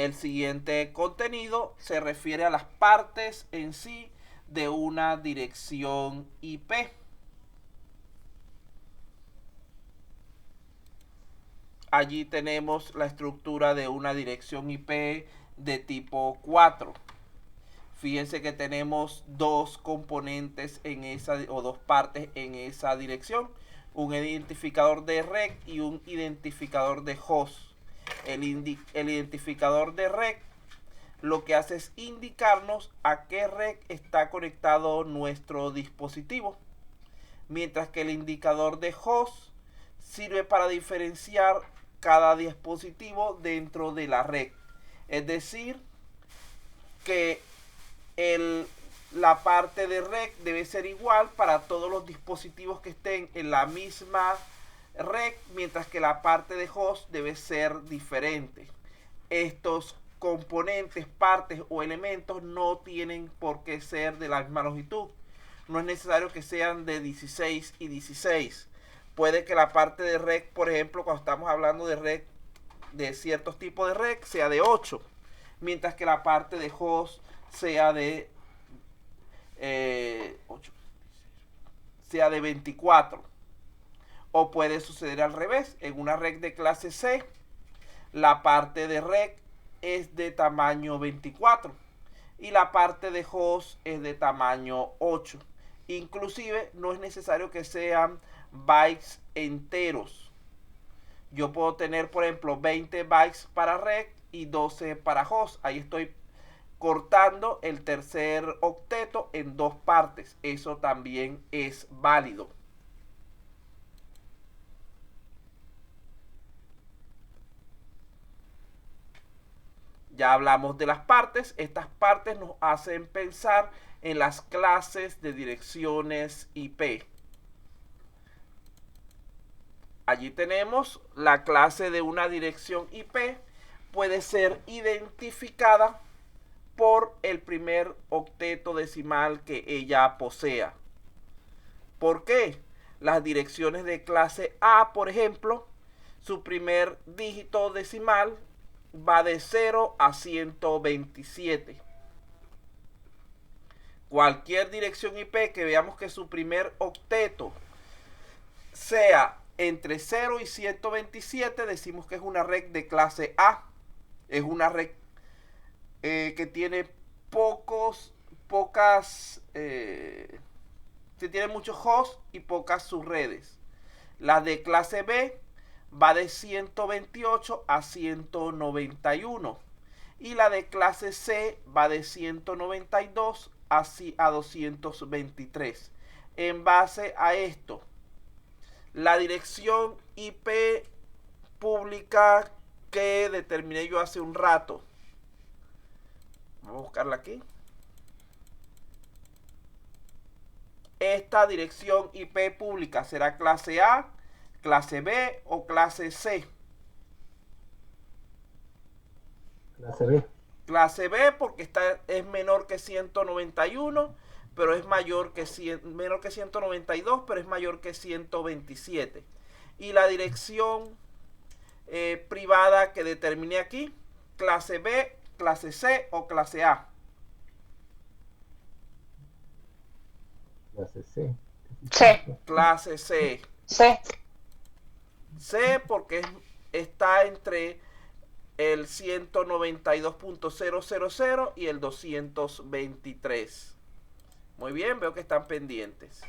El siguiente contenido se refiere a las partes en sí de una dirección IP. Allí tenemos la estructura de una dirección IP de tipo 4. Fíjense que tenemos dos componentes en esa, o dos partes en esa dirección. Un identificador de REC y un identificador de host. El identificador de REC lo que hace es indicarnos a qué REC está conectado nuestro dispositivo. Mientras que el indicador de host sirve para diferenciar cada dispositivo dentro de la red. Es decir, que la parte de red debe ser igual para todos los dispositivos que estén en la misma red, mientras que la parte de host debe ser diferente. Estos componentes, partes o elementos no tienen por qué ser de la misma longitud. No es necesario que sean de 16 y 16. Puede que la parte de REC, por ejemplo, cuando estamos hablando de REC, de ciertos tipos de REC, sea de 8, mientras que la parte de host sea de 8, sea de 24. O puede suceder al revés. En una REC de clase C, la parte de REC es de tamaño 24 y la parte de host es de tamaño 8. Inclusive no es necesario que sean bytes enteros. Yo puedo tener, por ejemplo, 20 bytes para REC y 12 para host. Ahí estoy cortando el tercer octeto en dos partes. Eso también es válido. Ya hablamos de las partes. Estas partes nos hacen pensar en las clases de direcciones IP. Allí tenemos la clase de una dirección IP. Puede ser identificada por el primer octeto decimal que ella posea. ¿Por qué? Las direcciones de clase A, por ejemplo, su primer dígito decimal va de 0 a 127. Cualquier dirección IP que veamos que su primer octeto sea entre 0 y 127, decimos que es una red de clase A. Es una red que tiene que tiene muchos hosts y pocas subredes. La de clase B va de 128 a 191 y la de clase C va de 192 a 223. En base a esto, la dirección IP pública que determiné yo hace un rato, vamos a buscarla aquí. Esta dirección IP pública será clase A, clase B o clase C. Clase B. Clase B porque es menor que 191, pero es mayor que menor que 192, pero es mayor que 127. Y la dirección privada que determiné aquí, clase B, clase C o clase A. Clase C. C. Clase C. C. C porque está entre el 192.000 y el 223. Muy bien, veo que están pendientes.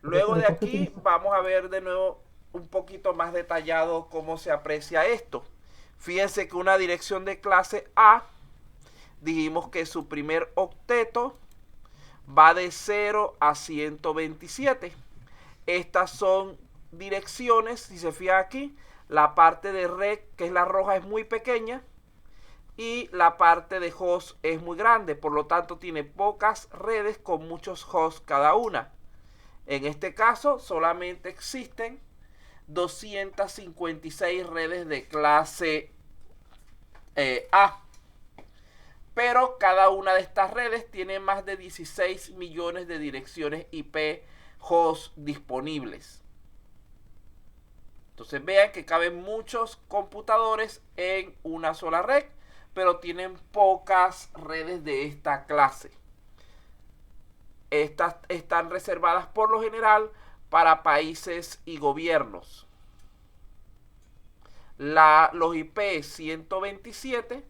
Luego de aquí vamos a ver de nuevo un poquito más detallado cómo se aprecia esto. Fíjense que una dirección de clase A, dijimos que su primer octeto va de 0 a 127. Estas son direcciones, si se fija aquí, la parte de red, que es la roja, es muy pequeña y la parte de host es muy grande, por lo tanto tiene pocas redes con muchos hosts cada una. En este caso solamente existen 256 redes de clase A, pero cada una de estas redes tiene más de 16 millones de direcciones IP host disponibles. Entonces vean que caben muchos computadores en una sola red, pero tienen pocas redes de esta clase. Estas están reservadas por lo general para países y gobiernos. Los IP 127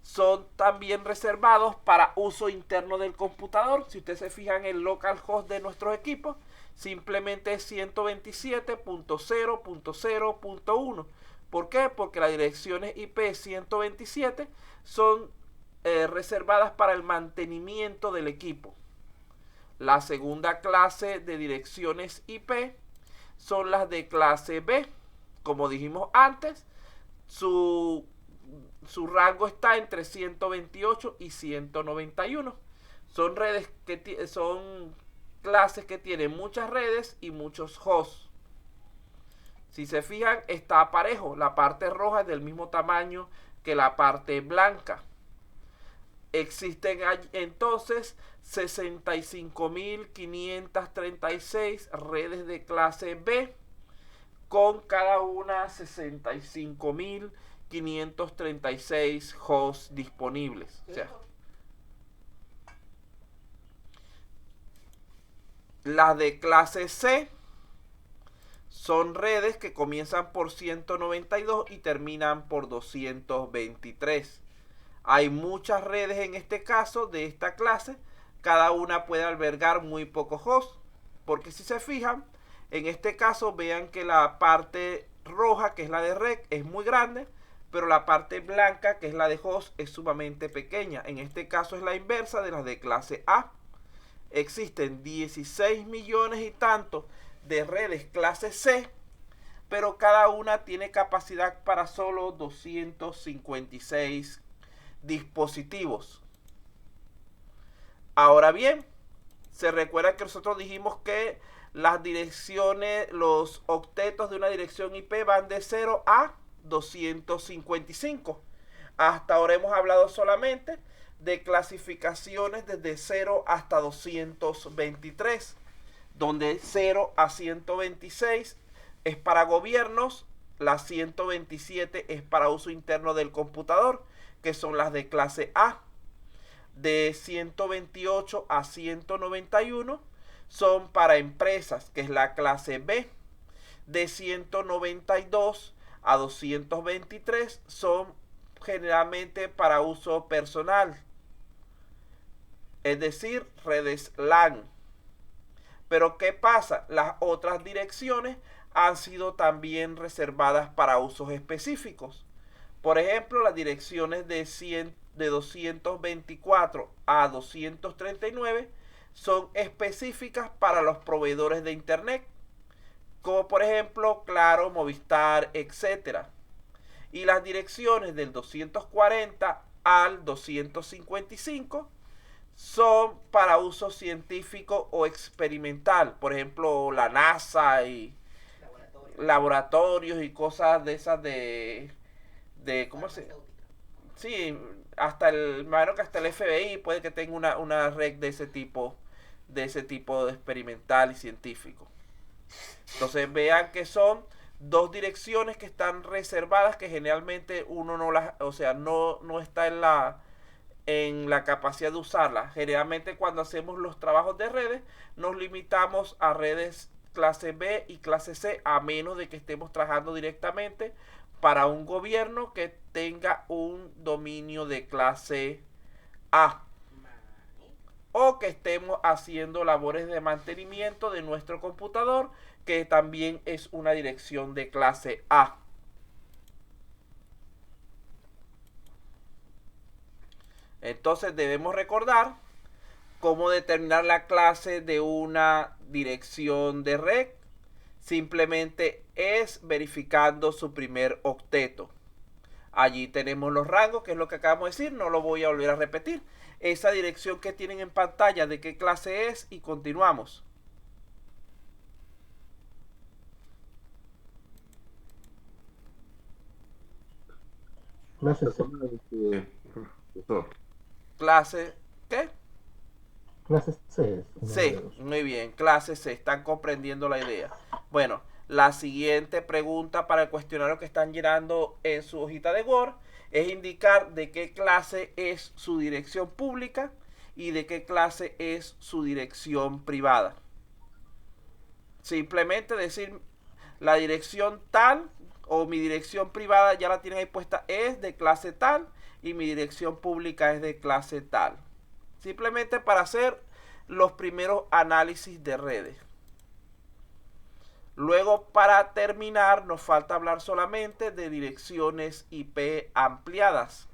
son también reservados para uso interno del computador. Si ustedes se fijan en el localhost de nuestros equipos, simplemente es 127.0.0.1. ¿Por qué? Porque las direcciones IP 127 son reservadas para el mantenimiento del equipo. La segunda clase de direcciones IP son las de clase B. Como dijimos antes, su rango está entre 128 y 191. Son redes que son clases que tienen muchas redes y muchos hosts. Si se fijan, está parejo. La parte roja es del mismo tamaño que la parte blanca. Existen entonces 65.536 redes de clase B, con cada una 65.536 hosts disponibles. O sea, las de clase C son redes que comienzan por 192 y terminan por 223. Hay muchas redes en este caso de esta clase. Cada una puede albergar muy pocos hosts. Porque si se fijan, en este caso vean que la parte roja, que es la de red, es muy grande. Pero la parte blanca, que es la de host, es sumamente pequeña. En este caso es la inversa de las de clase A. Existen 16 millones y tantos de redes clase C, pero cada una tiene capacidad para solo 256 dispositivos. Ahora bien, se recuerda que nosotros dijimos que las direcciones, los octetos de una dirección IP van de 0 a 255. Hasta ahora hemos hablado solamente de clasificaciones desde 0 hasta 223, donde 0 a 126 es para gobiernos, la 127 es para uso interno del computador, que son las de clase A. De 128 a 191 son para empresas, que es la clase B. De 192 a 223 son generalmente para uso personal, es decir, redes LAN. Pero ¿qué pasa? Las otras direcciones han sido también reservadas para usos específicos. Por ejemplo, las direcciones de 224 a 239 son específicas para los proveedores de internet, como por ejemplo Claro, Movistar, etc. Y las direcciones del 240 al 255 son para uso científico o experimental. Por ejemplo, la NASA y laboratorios y cosas de esas de ¿cómo se? Sí, hasta el, imagino que hasta el FBI puede que tenga una red de ese tipo de experimental y científico. Entonces vean que son dos direcciones que están reservadas, que generalmente uno no las, o sea, no está en la capacidad de usarlas. Generalmente cuando hacemos los trabajos de redes nos limitamos a redes clase B y clase C, a menos de que estemos trabajando directamente para un gobierno que tenga un dominio de clase A, o que estemos haciendo labores de mantenimiento de nuestro computador, que también es una dirección de clase A. Entonces debemos recordar cómo determinar la clase de una dirección de red. Simplemente es verificando su primer octeto. Allí tenemos los rangos, que es lo que acabamos de decir, no lo voy a volver a repetir. Esa dirección que tienen en pantalla, de qué clase es, y continuamos. Clase C. Clase, ¿qué? Clase C. C, muy bien, clase C, están comprendiendo la idea. Bueno, La siguiente pregunta para el cuestionario que están llenando en su hojita de Word es indicar de qué clase es su dirección pública y de qué clase es su dirección privada. Simplemente decir la dirección tal o mi dirección privada ya la tienen ahí puesta, es de clase tal, y mi dirección pública es de clase tal. Simplemente para hacer los primeros análisis de redes. Luego, para terminar, nos falta hablar solamente de direcciones IP ampliadas.